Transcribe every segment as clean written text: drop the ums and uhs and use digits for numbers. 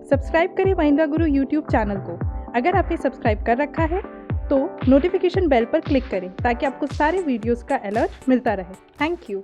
Subscribe करें महिंद्रा गुरु YouTube channel को। अगर आपने सब्सक्राइब कर रखा है तो नोटिफिकेशन बेल पर क्लिक करें ताकि आपको सारे वीडियोस का अलर्ट मिलता रहे। Thank you.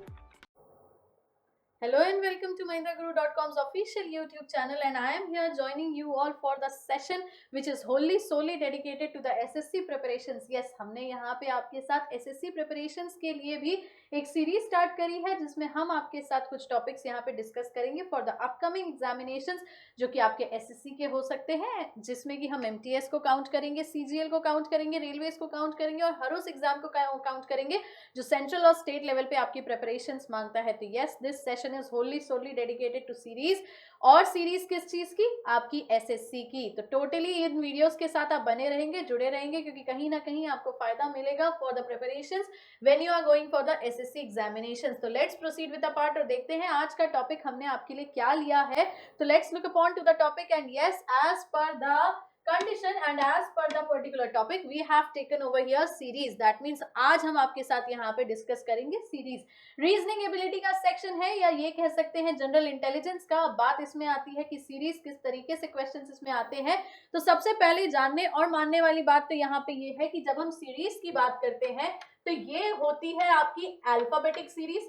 Hello and welcome to MahindraGuru.com's official YouTube channel, and I am here joining you all for the session which is wholly solely dedicated to the SSC preparations. Yes, हमने यहाँ पे आपके साथ SSC preparations के लिए भी एक series start करी है जिसमें हम आपके साथ कुछ टॉपिक्स यहाँ पे डिस्कस करेंगे फॉर द अपकमिंग एग्जामिनेशंस जो कि आपके SSC के हो सकते हैं, जिसमें कि हम MTS को काउंट करेंगे, CGL को काउंट करेंगे, रेलवेज को काउंट करेंगे और हर उस एग्जाम को काउंट करेंगे जो सेंट्रल और स्टेट लेवल पे आपकी प्रिपरेशंस मांगता है। तो yes, this session is wholly solely dedicated to series, और सीरीज किस चीज की? आपकी एसएससी की। तो टोटली इन वीडियोस के साथ आप बने रहेंगे, जुड़े रहेंगे, क्योंकि कहीं ना कहीं आपको फायदा मिलेगा for the preparations when you are going for the SSC examinations. तो let's proceed with the part और देखते हैं आज का टॉपिक हमने आपके लिए क्या लिया है। तो let's look upon to the topic, and yes, as per the condition and as per the particular topic we have taken over here series. That means आज हम आपके साथ यहाँ पे डिस्कस करेंगे सीरीज। रीजनिंग एबिलिटी का सेक्शन है, या ये कह सकते हैं जनरल इंटेलिजेंस का। बात इसमें आती है कि सीरीज किस तरीके से क्वेश्चंस इसमें आते हैं। तो सबसे पहले जानने और मानने वाली बात तो यहाँ पे ये है कि जब हम सीरीज की बात करते हैं तो ये होती है आपकी alphabetic series.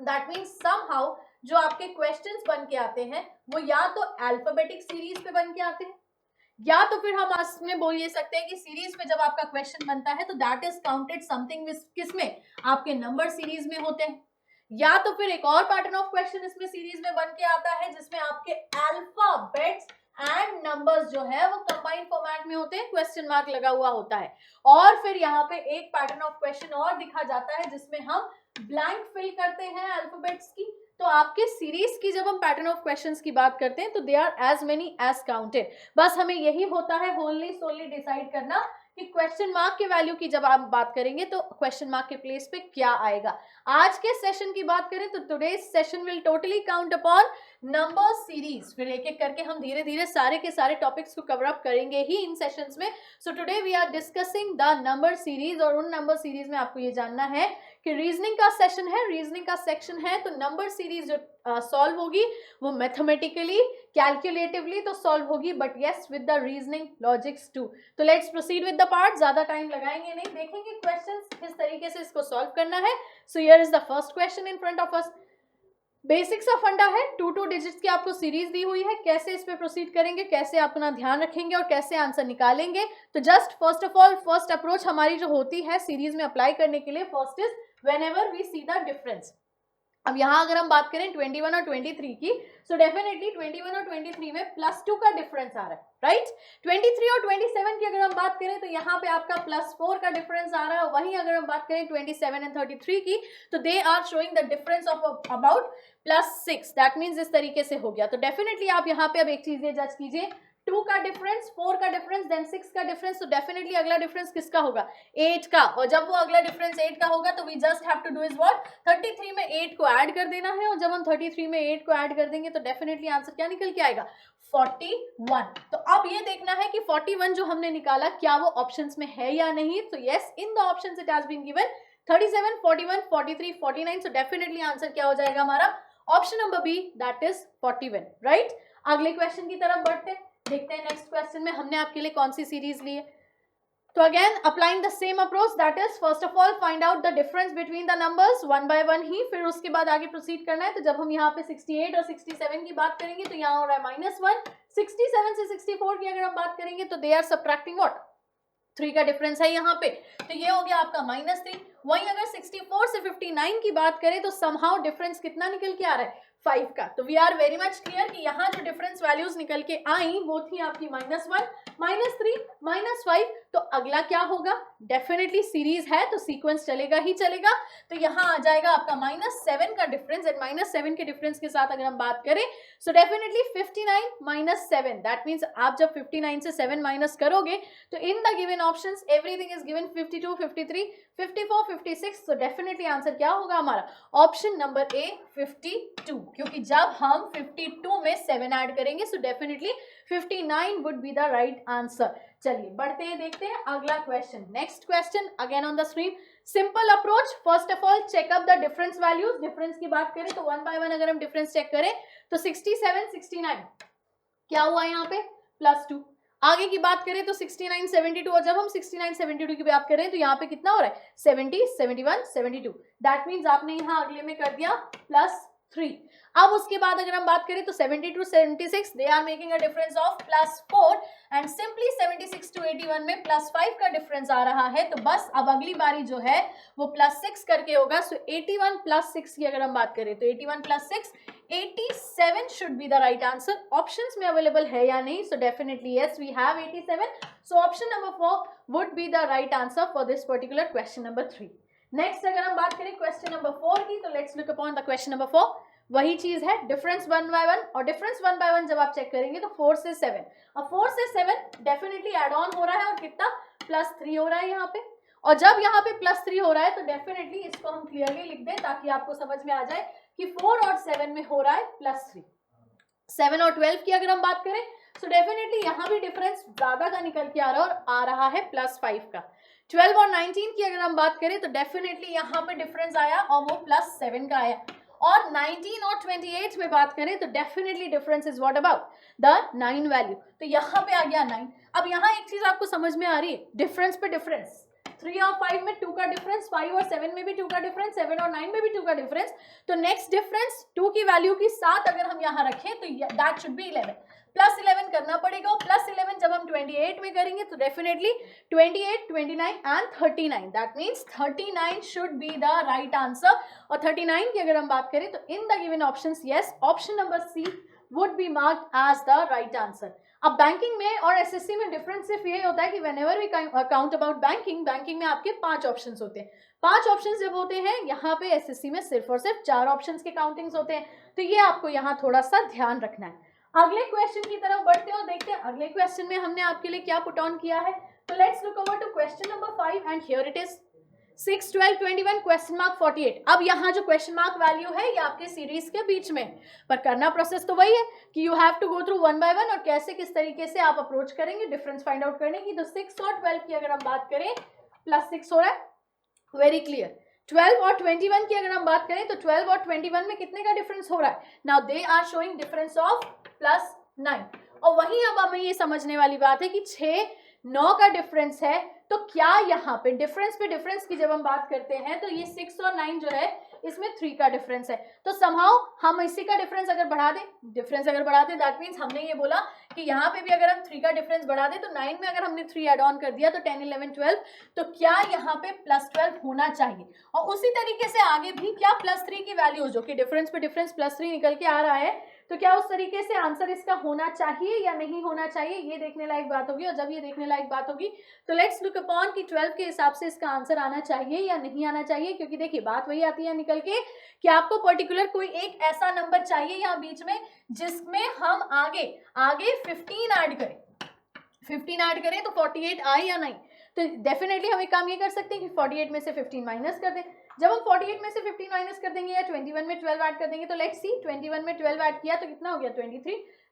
That means somehow जो आपके क्वेश्चंस बन के आते हैं वो या तो अल्फाबेटिक सीरीज पे बन के आते हैं, या तो फिर हम इसमें बोल ये सकते हैं कि सीरीज पे जब आपका क्वेश्चन बनता है तो दैट इज काउंटेड समथिंग किसमें? आपके नंबर सीरीज में होते हैं। या तो फिर एक और पैटर्न ऑफ क्वेश्चन इसमें सीरीज में बन के आता है जिसमें आपके अल्फाबेट्स एंड नंबर्स जो है वो कंबाइंड फॉर्मेट में होते हैं, क्वेश्चन मार्क लगा हुआ होता है। और फिर यहाँ पे एक पैटर्न ऑफ क्वेश्चन और दिखा जाता है जिसमें हम ब्लैंक फिल करते हैं अल्फाबेट्स की। तो आपके सीरीज की जब हम पैटर्न ऑफ क्वेश्चंस की बात करते हैं तो they are as many as counted. बस हमें यही होता है होनली सोनली डिसाइड करना कि क्वेश्चन मार्क के वैल्यू की जब आप बात करेंगे तो क्वेश्चन मार्क के प्लेस पे क्या आएगा। आज के सेशन की बात करें तो today's session will totally count upon number series. फिर एक एक करके हम धीरे धीरे सारे के सारे टॉपिक्स को कवर अप करेंगे ही इन सेशंस में। So today we are discussing the number series, और उन नंबर सीरीज में आपको ये जानना है कि रीजनिंग का सेशन है, रीजनिंग का सेक्शन है, तो नंबर सीरीज जो सॉल्व होगी वो मैथमेटिकली कैलकुलेटिवली तो सॉल्व होगी, but yes with the reasoning logics too. तो let's proceed with the part. ज्यादा टाइम लगाएंगे नहीं, देखेंगे क्वेश्चंस किस तरीके से इसको सॉल्व करना है। So here is the first question in front of us. Basics of फंडा है, 2 डिजिट्स की आपको सीरीज दी हुई है। कैसे इस पे प्रोसीड करेंगे, कैसे अपना ध्यान रखेंगे और कैसे आंसर निकालेंगे। तो just first of all first approach हमारी जो होती है सीरीज में अप्लाई करने के लिए, first is whenever we see the difference. अब यहाँ अगर हम बात करें 21 और 23 की, सो डेफिनेटली 21 और 23 में +2 का डिफरेंस आ रहा है, राइट। 23 और 27 की अगर हम बात करें तो यहाँ पे आपका +4 का डिफरेंस आ रहा है। वहीं अगर हम बात करें 27 एंड 33 की तो they are showing the difference of about +6। That means इस तरीके से हो गया। तो डेफिनेटली आप यहाँ पे अब एक चीज ये जज कीजिए, 2 का डिफरेंस, 4 का डिफरेंस, देन 6 का डिफरेंस। तो डेफिनेटली अगला डिफरेंस किसका होगा? 8 का। और जब वो अगला डिफरेंस 8 का होगा तो we just have to do is what, 33 में 8 को ऐड कर देना है। और जब हम 33 में 8 को ऐड कर देंगे तो डेफिनेटली आंसर क्या निकल के आएगा? 41। तो अब ये देखना है कि 41 जो हमने निकाला क्या वो ऑप्शंस में है या नहीं। तो yes, in the options it has been given 37, 41, 43, 49। So definitely answer क्या हो जाएगा हमारा? Option number B, that is 41, right. अगले क्वेश्चन की तरफ बढ़ते हैं, देखते हैं नेक्स्ट क्वेश्चन में हमने आपके लिए कौन सी सीरीज ली है। तो again applying the same approach, that is first of all find out the difference between the numbers one by one ही, फिर उसके बाद आगे प्रोसीड करना है। तो जब हम यहाँ पे 68 और 67 की बात करेंगे तो यहाँ हो रहा है -1। 67 से 64 की अगर हम बात करेंगे तो दे आर सबट्रैक्टिंग व्हाट, 3 का डिफरेंस है यहाँ पे। तो ये हो गया आपका -3। वहीं अगर 64 से 59 की बात करें तो समहाउ डिफरेंस कितना निकल के आ रहा है? 5 का। तो we are very much clear कि यहाँ जो डिफरेंस वैल्यूज निकल के आई वो थी आपकी -1, -3, -5। तो अगला क्या होगा? डेफिनेटली सीरीज है तो सीक्वेंस चलेगा ही चलेगा। तो यहाँ आ जाएगा आपका -7 का डिफरेंस, एंड -7 के डिफरेंस के साथ अगर हम बात करें सो डेफिनेटली 59 - 7। दैट मीन्स आप जब 59 से 7 माइनस करोगे तो in the given options everything is given 52, 53, 54, 56। तो डेफिनेटली आंसर क्या होगा हमारा? ऑप्शन नंबर ए, 52। क्योंकि जब हम 52 में 7 ऐड करेंगे so definitely 59 would be the right answer. चलिए बढ़ते हैं, देखते हैं अगला question. Next question again on the screen. Simple approach, first of all checkup the difference values. Difference की बात करें तो 1 by 1 अगर हम डिफरेंस चेक करें तो 67, 69 क्या हुआ यहाँ पे +2। आगे की बात करें तो 69 72, और जब हम 69 72 की बात करें तो यहाँ पे कितना हो रहा है 70 71 72। दैट मीन्स आपने यहाँ अगले में कर दिया +3। अब उसके बाद अगर हम बात करें तो 72 76 they are making a difference of +4 and simply 76 to 81 में +5 का डिफरेंस आ रहा है। तो बस अब अगली बारी जो है वो +6 करके होगा। सो 81 + 6 की अगर हम बात करें तो 81 + 6 87 should be the right answer. Options में अवेलेबल है या नहीं? So definitely yes, we have 87। So option number 4 would be the right answer for this particular question number 3। Next अगर हम बात करें क्वेश्चन नंबर 4 की, तो let's look upon the question number 4। वही चीज है, डिफरेंस 1 by 1, और डिफरेंस 1 by 1 जब आप चेक करेंगे तो 4 से 7, और 4 से 7 डेफिनेटली एड ऑन हो रहा है, और कितना +3 हो रहा है यहाँ पे। और जब यहाँ पे +3 हो रहा है तो डेफिनेटली इसको हम क्लियरली लिख दें ताकि आपको समझ में आ जाए कि 4 और 7 में हो रहा है +3। 7 और 12 की अगर हम बात करें तो डेफिनेटली यहाँ भी डिफरेंस ज्यादा का निकल के आ रहा है, और आ रहा है +5 का। 12 और 19 की अगर हम बात करें तो डेफिनेटली यहाँ पे डिफरेंस आया और वो +7 का आया। और 19 और 28 में बात करें तो definitely difference is what about the 9 value. तो यहाँ पे आ गया 9। अब यहाँ एक चीज आपको समझ में आ रही है, डिफरेंस पे डिफरेंस, 3 और 5 में 2 का डिफरेंस, 5 और 7 में भी 2 का डिफरेंस, 7 और 9 में भी 2 का डिफरेंस। तो नेक्स्ट डिफरेंस 2 की वैल्यू की साथ अगर हम यहाँ रखें तो दैट शुड बी 11। +11 करना पड़ेगा, और +11 जब हम 28 में करेंगे तो definitely 28 29 and 39, that means 39 should be the right answer. और 39 की अगर हम बात करें तो in the given options yes, option number C would be marked as the right answer. अब बैंकिंग में और एसएससी में डिफरेंस सिर्फ ये होता है कि whenever we count about banking में आपके 5 ऑप्शंस होते हैं। 5 ऑप्शंस जब होते हैं, यहाँ पे एसएससी में सिर्फ और सिर्फ 4 ऑप्शंस के काउंटिंग्स होते हैं। तो ये आपको यहाँ थोड़ा सा ध्यान रखना है। अगले क्वेश्चन की तरफ बढ़ते हैं और देखते हैं अगले क्वेश्चन में हमने आपके लिए क्या पुट ऑन किया है। तो let's look over to question number 5 and here it is 6 12 21 question mark 48। अब यहाँ जो क्वेश्चन मार्क वैल्यू है ये आपके सीरीज के बीच में, पर करना प्रोसेस तो वही है कि you have to go through 1 by 1, और कैसे किस तरीके से आप अप्रोच करेंगे डिफरेंस फाइंड आउट करने की। तो 6 और 12 की अगर हम बात करें +6 हो रहा है, वेरी क्लियर। 12 और 21 की अगर हम बात करें तो 12 और 21 में कितने का डिफरेंस हो रहा है? Now they are showing difference of +9। और वहीं अब हमें ये समझने वाली बात है कि 6 9 का डिफरेंस है, तो क्या यहाँ पे डिफरेंस की जब हम बात करते हैं तो ये 6 और 9 जो है इसमें 3 का डिफरेंस है। तो समहाउ हम इसी का डिफरेंस अगर बढ़ा दें दैट मीन्स हमने ये बोला कि यहाँ पे भी अगर हम 3 का डिफरेंस बढ़ा दें तो 9 में अगर हमने 3 एड ऑन कर दिया तो 10 11 12, तो क्या यहाँ पे +12 होना चाहिए। और उसी तरीके से आगे भी क्या +3 की वैल्यू जो कि डिफरेंस पे डिफरेंस +3 निकल के आ रहा है, तो क्या उस तरीके से आंसर इसका होना चाहिए या नहीं होना चाहिए, ये देखने लायक बात होगी। और जब ये देखने लायक बात होगी तो लेट्स लुक अपॉन कि 12 के हिसाब से इसका आंसर आना चाहिए या नहीं आना चाहिए। क्योंकि देखिए बात वही आती है निकल के कि आपको पर्टिकुलर कोई एक ऐसा नंबर चाहिए यहाँ बीच में जिसमें हम आगे 15 ऐड करें तो 48 आए या नहीं। तो डेफिनेटली हम एक काम ये कर सकते हैं कि 48 में से 15 माइनस कर दें। जब हम 48 में से 15 माइनस कर देंगे या 21 में 12 ऐड कर देंगे तो लेट्स सी 21 में 12 ऐड किया तो कितना हो गया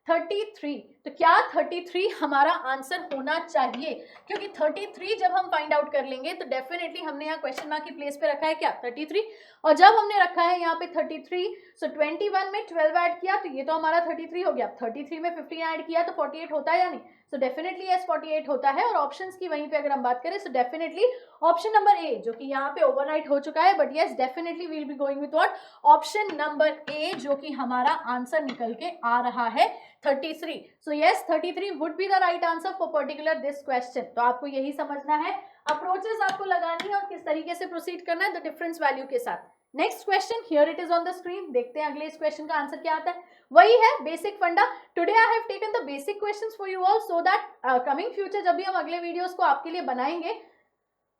33। तो क्या 33 हमारा आंसर होना चाहिए? क्योंकि 33 जब हम फाइंड आउट कर लेंगे तो डेफिनेटली हमने यहाँ क्वेश्चन मार्क की प्लेस पे रखा है क्या 33, और जब हमने रखा है यहाँ पे 33, सो 21 में 12 ऐड किया तो ये तो हमारा 33 हो गया। 33 में 15 ऐड किया तो 48 होता है या नहीं? सो डेफिनेटली यस 48 होता है। और ऑप्शंस की वहीं पे अगर हम बात करें so definitely option number A जो कि यहाँ पे ओवरराइट हो चुका है, but yes definitely we will be going with what option number A जो कि हमारा आंसर निकल के आ रहा है 33। So yes 33 would be the right answer for particular this question. तो आपको यही समझना है, अप्रोचेस आपको लगानी है और किस तरीके से प्रोसीड करना है द डिफरेंस वैल्यू के साथ। Next question here it is on the screen. देखते हैं अगले इस क्वेश्चन का आंसर क्या आता है। वही है बेसिक फंडा। Today I have taken the basic questions for you all so that coming future जब भी हम अगले वीडियोस को आपके लिए बनाएंगे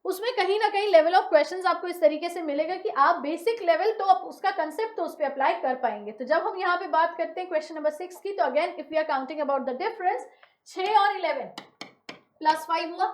उसमें कहीं ना कहीं लेवल ऑफ क्वेश्चंस आपको इस तरीके से मिलेगा कि आप बेसिक लेवल तो उसका कंसेप्ट तो उस पर अप्लाई कर पाएंगे। तो जब हम यहाँ पे बात करते हैं क्वेश्चन नंबर 6 की, तो again if we are counting about the difference 6 और 11 +5 हुआ,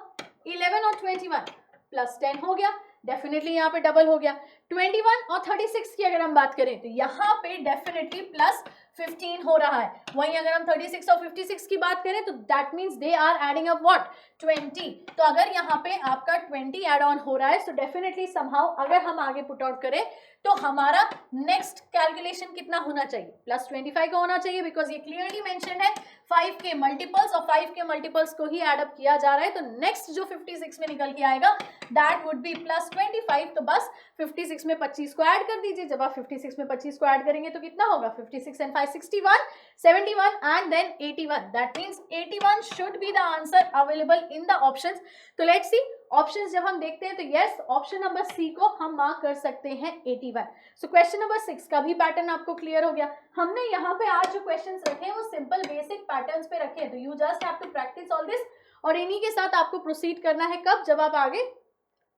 11 और 21 +10 हो गया, डेफिनेटली यहाँ पे डबल हो गया। 21 और 36 की अगर हम बात करें तो यहाँ पे डेफिनेटली +15 हो रहा है। वहीं अगर हम 36 और 56 की बात करें तो that means they are adding up what 20। तो अगर यहाँ पे आपका 20 एड ऑन हो रहा है तो डेफिनेटली समहाउ अगर हम आगे पुट आउट करें तो हमारा नेक्स्ट कैलकुलेशन कितना होना चाहिए, +25 का होना चाहिए, बिकॉज ये क्लियरली मेंशन है 5 के मल्टीपल्स और 5 के मल्टीपल्स को ही एड अप किया जा रहा है। तो नेक्स्ट जो 56 में निकल के आएगा दैट वुड बी +25। तो बस 56 में 25 को ऐड कर दीजिए। जब आप 56 में 25 को ऐड करेंगे तो कितना होगा, 56 and 5 61, 71 and then 81। That means 81 should be the answer available in the options. तो लेट्स सी ऑप्शंस जब हम देखते हैं तो यस ऑप्शन नंबर सी को हम मार्क कर सकते हैं 81। सो क्वेश्चन नंबर 6 का भी पैटर्न आपको क्लियर हो गया। हमने यहाँ पे आज जो क्वेश्चंस रखे हैं वो सिंपल बेसिक पैटर्न्स पे रखे हैं, तो you just have to practice all this और इन्हीं के साथ आपको प्रोसीड करना है। कब, जब आप आगे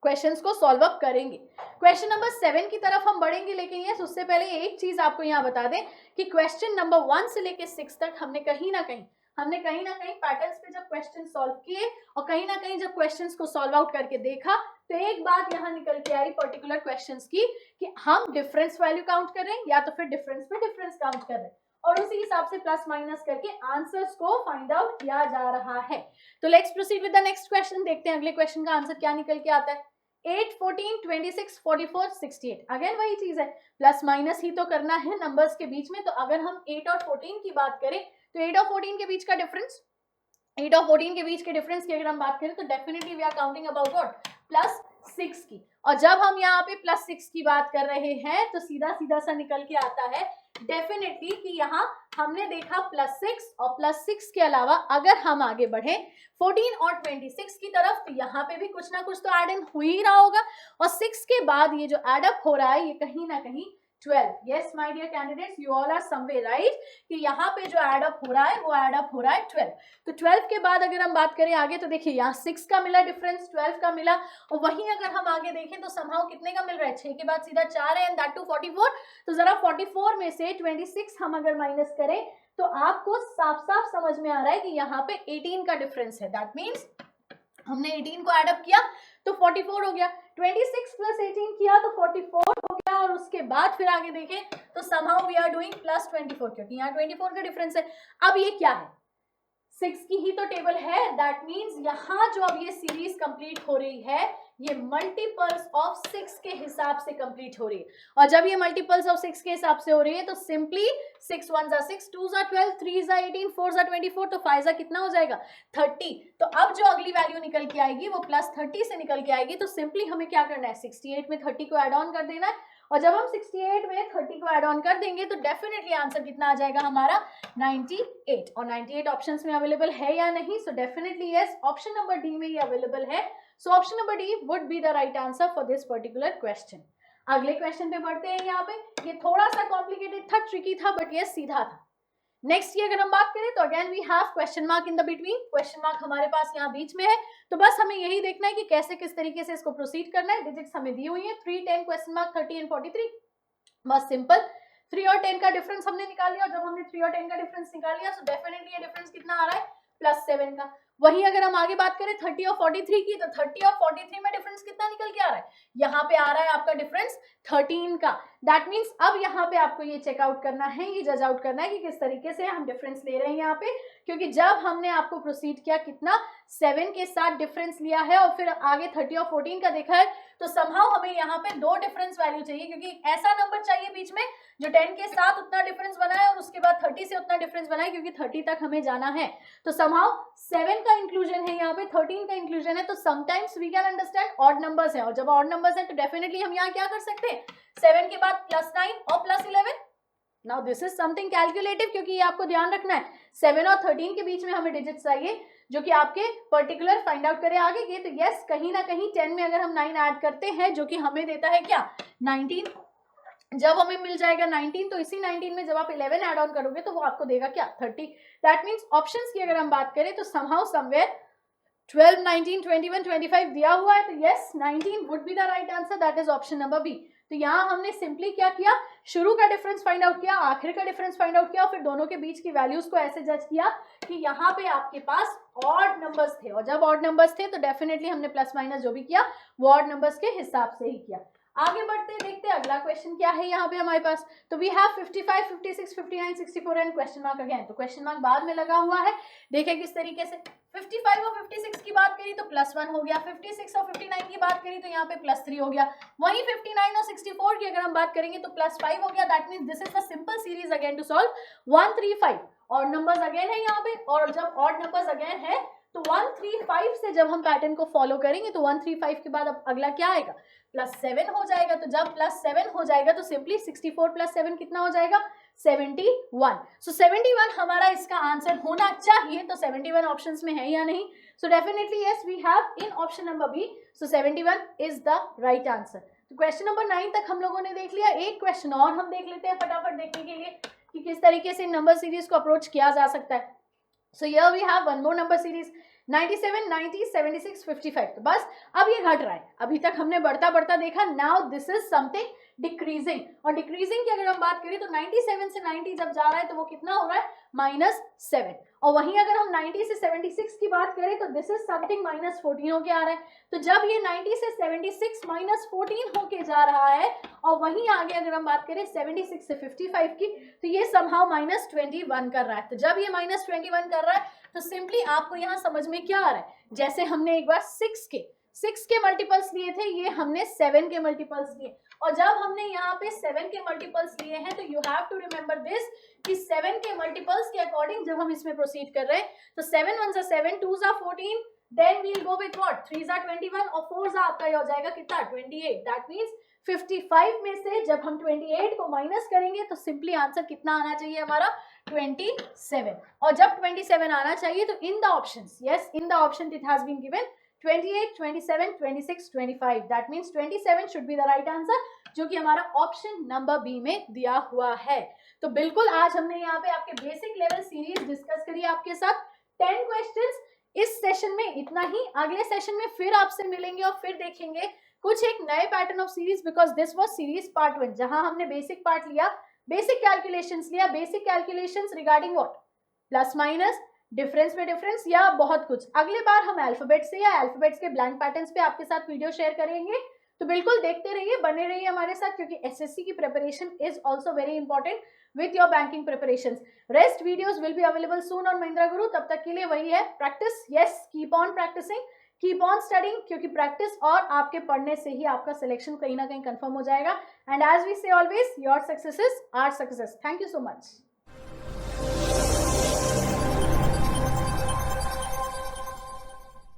क्वेश्चंस को सॉल्व अप करेंगे। क्वेश्चन नंबर 7 की तरफ हम बढ़ेंगे, लेकिन यस उससे पहले एक चीज आपको यहाँ बता दें कि क्वेश्चन नंबर 1 से लेके 6 तक हमने कहीं ना कहीं पैटर्न्स पे जब क्वेश्चन सॉल्व किए और कहीं ना कहीं जब क्वेश्चंस को सॉल्व आउट करके देखा तो एक बात यहाँ निकल के आई पर्टिकुलर क्वेश्चंस की कि हम डिफरेंस वैल्यू काउंट कर रहे हैं या तो फिर डिफरेंस पे डिफरेंस काउंट कर रहे हैं और उसी हिसाब से प्लस माइनस करके आंसर्स को फाइंड आउट किया जा रहा है। तो let's proceed with the next question. देखते हैं अगले क्वेश्चन का आंसर क्या निकल के आता है। 8, 14, 26, 44, 68। अगेन वही चीज है, प्लस माइनस ही तो करना है नंबर्स के बीच में। तो अगर हम 8 और 14 की बात करें तो 8 और 14 के बीच का डिफरेंस, 8 और 14 के बीच के डिफरेंस की अगर हम बात करें तो definitely we are counting about what +6 की। और जब हम यहाँ पे +6 की बात कर रहे हैं तो सीधा सीधा सा निकल के आता है डेफिनेटली कि यहाँ हमने देखा +6 और +6 के अलावा अगर हम आगे बढ़े 14 और 26 की तरफ तो यहाँ पे भी कुछ ना कुछ तो एड इन हो ही रहा होगा और 6 के बाद ये जो एड अप हो रहा है ये कहीं ना कहीं 12। Yes my dear candidates, you all are somewhere right कि यहाँ पे जो एड अप हो रहा है वो एड अप हो रहा है 12। तो 12 के बाद अगर हम बात करें आगे तो देखिए यहाँ 6 का मिला डिफरेंस, 12 का मिला और वहीं अगर हम आगे देखें तो समहाउ कितने का मिल रहा है, 6 के बाद सीधा 4 है एंड दैट टू 44। तो जरा 44 में से 26 हम अगर माइनस करें तो आपको साफ साफ समझ में आ रहा है कि यहाँ पे 18 का डिफरेंस है। दैट मीन्स हमने 18 को एड अप किया तो 44 हो गया, 26 + 18 किया तो 44 हो गया और उसके बाद फिर आगे देखें तो somehow we are doing +24 क्योंकि यहाँ 24 का डिफरेंस है। अब ये क्या है, 6 की ही तो टेबल है। दैट मीन्स यहाँ जो अब ये सीरीज कंप्लीट हो रही है ये मल्टीपल्स ऑफ 6 के हिसाब से कंप्लीट हो रही है और जब ये मल्टीपल्स ऑफ 6 के हिसाब से हो रही है तो सिंपली 6 1 * 6, 2 * 12, 3 * 18, 4 * 24 तो 5 कितना हो जाएगा 30। तो अब जो अगली वैल्यू निकल के आएगी वो +30 से निकल के आएगी। तो सिंपली हमें क्या करना है, 68 में 30 को ऐड ऑन कर देना है और जब हम 68 में 30 को ऐड ऑन कर देंगे तो डेफिनेटली आंसर कितना आ जाएगा हमारा 98। और 98 ऑप्शंस में अवेलेबल है या नहीं, so definitely yes option number D में ये अवेलेबल है। सो option number D would be the right answer for this particular question. अगले क्वेश्चन पे बढ़ते हैं। यहाँ पे ये थोड़ा सा कॉम्प्लिकेटेड था, ट्रिकी था, बट ये सीधा था। नेक्स्ट की अगर हम बात करें तो again we have question mark in the between, question mark हमारे पास यहाँ बीच में है। तो बस हमें यही देखना है कि कैसे किस तरीके से इसको प्रोसीड करना है। डिजिट्स हमें दी हुई है 3, 10, क्वेश्चन मार्क 30 एंड 43। बस सिंपल 3 और 10 का डिफरेंस हमने निकाल लिया और जब हमने 3 और 10 का डिफरेंस निकाल लिया तो डेफिनेटली ये डिफरेंस कितना आ रहा है +7 का। वहीं अगर हम आगे बात करें 30 और 43 की तो 30 और 43 में डिफरेंस कितना निकल के आ रहा है, यहाँ पे आ रहा है आपका डिफरेंस 13 का। दैट मीन्स अब यहाँ पे आपको ये चेकआउट करना है, ये जज आउट करना है कि किस तरीके से हम डिफरेंस ले रहे हैं यहाँ पे, क्योंकि जब हमने आपको प्रोसीड किया कितना 7 के साथ डिफरेंस लिया है और फिर आगे 30 और 14 का देखा है तो समहाउ हमें यहाँ पे 2 डिफरेंस वैल्यू चाहिए, क्योंकि ऐसा नंबर चाहिए बीच में जो 10 के साथ उतना डिफरेंस बनाए और उसके बाद 30 से उतना डिफरेंस बनाए, क्योंकि 30 तक हमें जाना है। तो समहाउ 7 का इंक्लूजन है यहाँ पे, 13 का इंक्लूजन है। तो sometimes we can understand odd numbers हैं और जब ऑड नंबर्स हैं तो डेफिनेटली हम यहाँ क्या कर सकते हैं, 7 के बाद +9 और +11। Now this is something calculative, क्योंकि ये आपको ध्यान रखना है 7 और 13 के बीच में हमें डिजिट्स चाहिए जो कि आपके पर्टिकुलर फाइंड आउट करे आगे के। तो यस कहीं ना कहीं 10 में अगर हम 9 ऐड करते हैं जो कि हमें देता है क्या 19, जब हमें मिल जाएगा 19 तो इसी 19 में जब आप 11 ऐड ऑन करोगे तो वो आपको देगा क्या 30। दैट मीन्स ऑप्शंस की अगर हम बात करें तो समहाउ समवेयर 12, 19, 21, 25 दिया हुआ है। तो yes 19 would be the right answer, that is option number B. तो यहाँ हमने सिंपली क्या किया, शुरू का डिफरेंस फाइंड आउट किया, आखिर का डिफरेंस फाइंड आउट किया और फिर दोनों के बीच की वैल्यूज को ऐसे जज किया कि यहाँ पे आपके पास ऑड नंबर्स थे और जब ऑड नंबर्स थे तो डेफिनेटली हमने प्लस माइनस जो भी किया वो ऑड नंबर्स के हिसाब से ही किया। आगे बढ़ते देखते हैं अगला क्वेश्चन क्या है यहाँ पे हमारे पास। तो we have 55, 56, 59, 64 and question mark again. तो क्वेश्चन मार्क बाद में लगा हुआ है। देखिए किस तरीके से 55 और 56 की बात करी तो +1 हो गया, 56 और 59 की बात करी तो यहाँ पे +3 हो गया, वहीं 59 और 64 की अगर हम बात करेंगे तो +5 हो गया। That means this is the simple series again to solve 135। Odd numbers again है यहाँ पे, और जब ऑड नंबर्स अगेन है तो 135 से जब हम पैटर्न को फॉलो करेंगे तो 135 के बाद अब अगला क्या आएगा, +7 हो जाएगा। तो जब +7 हो जाएगा तो सिंपली 64 + 7 कितना हो जाएगा, 71। सो 71 हमारा इसका आंसर होना चाहिए। तो 71 ऑप्शंस में है या नहीं? So definitely yes, we have in option number B. So 71 is the right answer. तो क्वेश्चन नंबर 9 तक हम लोगों ने देख लिया। एक क्वेश्चन और हम देख लेते हैं फटाफट देखने के लिए कि किस तरीके से नंबर सीरीज को अप्रोच किया जा सकता है। So here we have one more number series 97, 90, 76, 55। तो बस अब ये घट रहा है, अभी तक हमने बढ़ता बढ़ता देखा। Now this is something decreasing, और डिक्रीजिंग की अगर हम बात करें तो 97 से 90 जब जा रहा है तो वो कितना हो रहा है, -7। और वहीं अगर हम 90 से 76 की बात करें तो दिस इज समथिंग -14 होके आ रहा है। तो जब ये 90 से 76 -14 होके जा रहा है, और वहीं आगे अगर हम बात करें 76 से 55 की, तो ये समहाउ -21 कर रहा है। तो जब ये -21 कर रहा है तो सिंपली आपको यहाँ समझ में क्या आ रहा है, जैसे हमने एक बार 6 के मल्टीपल्स लिए थे, ये हमने 7 के मल्टीपल्स लिए, और जब हमने यहाँ पे 7 के मल्टीपल्स लिए हैं तो you have to remember this कि 7 के मल्टीपल्स के अकॉर्डिंग जब हम इसमें प्रोसीड कर रहे हैं तो 7 1 जा 7, 2 जा 14, then we'll go with what, 3 जा 21 और 4 जा आपका ये हो जाएगा कितना, 28। दैट मीन्स 55 में से जब हम 28 को माइनस करेंगे तो सिंपली आंसर कितना आना चाहिए हमारा, 27। और जब 27 आना चाहिए तो in the options, yes in the option it has been given 28, 27, 26, 25। That means 27 should be the right answer, जो कि हमारा ऑप्शन नंबर बी में दिया हुआ है। तो बिल्कुल आज हमने यहाँ पे आपके बेसिक लेवल सीरीज डिस्कस करी आपके साथ 10 क्वेश्चंस। इस सेशन में इतना ही, अगले सेशन में फिर आपसे मिलेंगे और फिर देखेंगे कुछ एक नए pattern of series, because this was series part 1 जहां हमने बेसिक पार्ट लिया, बेसिक कैलकुलेशंस लिया, basic calculations regarding what, plus minus, difference में डिफरेंस या बहुत कुछ। अगले बार हम अल्फाबेट से या अल्फाबेट्स के ब्लैंक पैटर्न्स पे आपके साथ वीडियो शेयर करेंगे। तो बिल्कुल देखते रहिए, बने रहिए हमारे साथ, क्योंकि एसएससी की preparation is also very important with your banking preparations. Rest videos will be available soon on Mahindra Guru. तब तक के लिए वही है, practice, yes, keep on practicing, keep on studying, क्योंकि प्रैक्टिस और आपके पढ़ने से ही आपका सिलेक्शन कहीं ना कहीं कंफर्म हो जाएगा। And as we say always, your success is our success. Thank you so much.